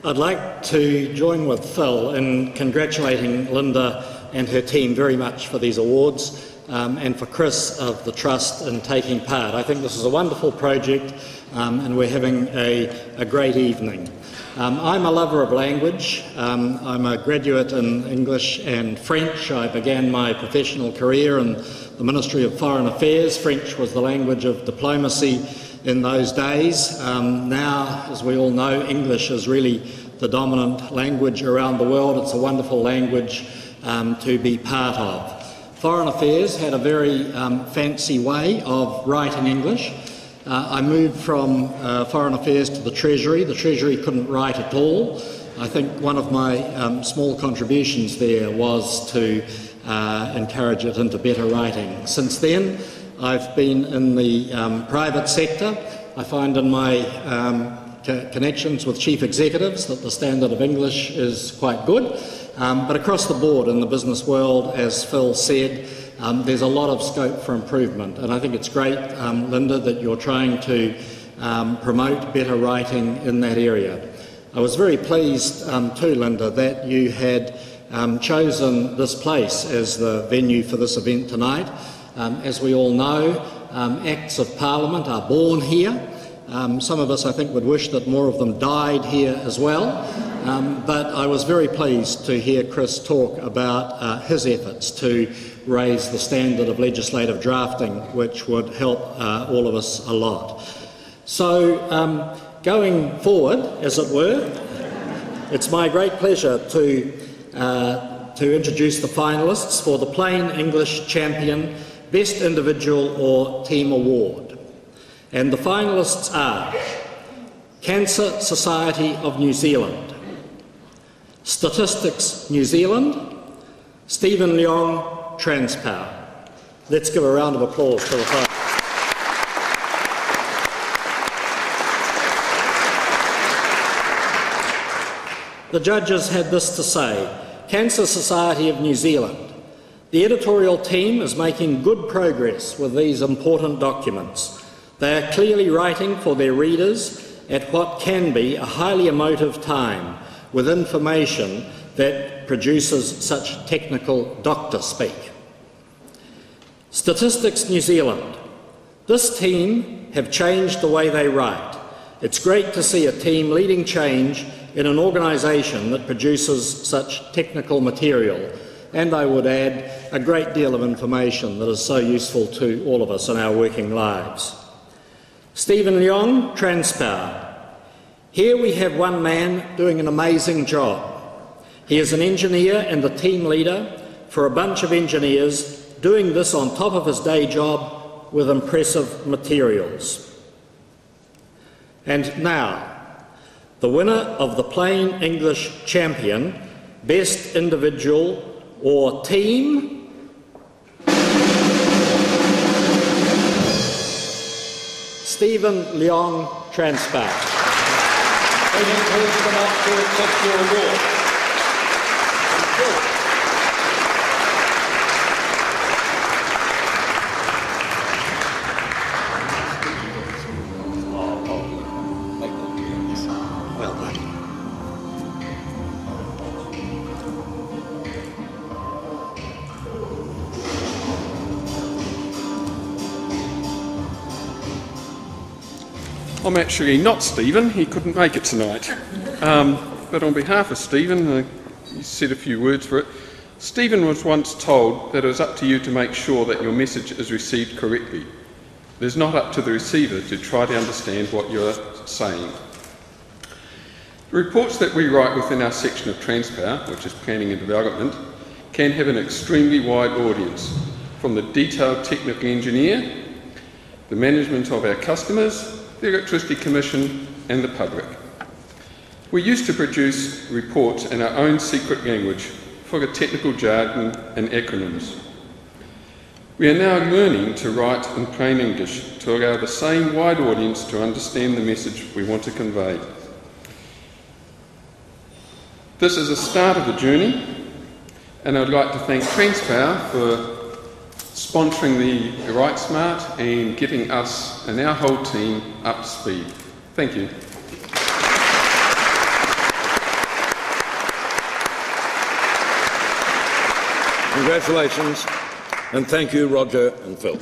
I'd like to join with Phil in congratulating Linda and her team very much for these awards, and for Chris of the Trust in taking part. I think this is a wonderful project, and we're having a great evening. I'm a lover of language. I'm a graduate in English and French. I began my professional career in the Ministry of Foreign Affairs. French was the language of diplomacy in those days. Now, as we all know, English is really the dominant language around the world. It's a wonderful language to be part of. Foreign Affairs had a very fancy way of writing English. I moved from Foreign Affairs to the Treasury. The Treasury couldn't write at all. I think one of my small contributions there was to encourage it into better writing. Since then, I've been in the private sector. I find in my connections with chief executives that the standard of English is quite good. But across the board in the business world, as Phil said, there's a lot of scope for improvement. And I think it's great, Linda, that you're trying to promote better writing in that area. I was very pleased too, Linda, that you had chosen this place as the venue for this event tonight. As we all know, Acts of Parliament are born here. Some of us, I think, would wish that more of them died here as well. But I was very pleased to hear Chris talk about his efforts to raise the standard of legislative drafting, which would help all of us a lot. So, going forward, as it were, it's my great pleasure to introduce the finalists for the Plain English Champion Best Individual or Team Award. And the finalists are Cancer Society of New Zealand, Statistics New Zealand, Stephen Leong, Transpower. Let's give a round of applause for the finalists. The judges had this to say: Cancer Society of New Zealand. The editorial team is making good progress with these important documents. They are clearly writing for their readers at what can be a highly emotive time, with information that produces such technical doctor speak. Statistics New Zealand. This team have changed the way they write. It's great to see a team leading change in an organisation that produces such technical material, and I would add, a great deal of information that is so useful to all of us in our working lives. Stephen Leong, Transpower. Here we have one man doing an amazing job. He is an engineer and the team leader for a bunch of engineers doing this on top of his day job with impressive materials. And now, the winner of the Plain English Champion, Best Individual or Team, Stephen Leong, Transpower. Please come up to accept your award. Well done. I'm actually not Stephen, he couldn't make it tonight. But on behalf of Stephen, he said a few words for it. Stephen was once told that it was up to you to make sure that your message is received correctly. It is not up to the receiver to try to understand what you're saying. The reports that we write within our section of Transpower, which is Planning and Development, can have an extremely wide audience, from the detailed technical engineer, the management of our customers, the Electricity Commission and the public. We used to produce reports in our own secret language full of technical jargon and acronyms. We are now learning to write in plain English to allow the same wide audience to understand the message we want to convey. This is the start of the journey, and I'd like to thank Transpower for sponsoring the Write Smart and getting us and our whole team up to speed. Thank you. Congratulations, and thank you, Roger and Phil.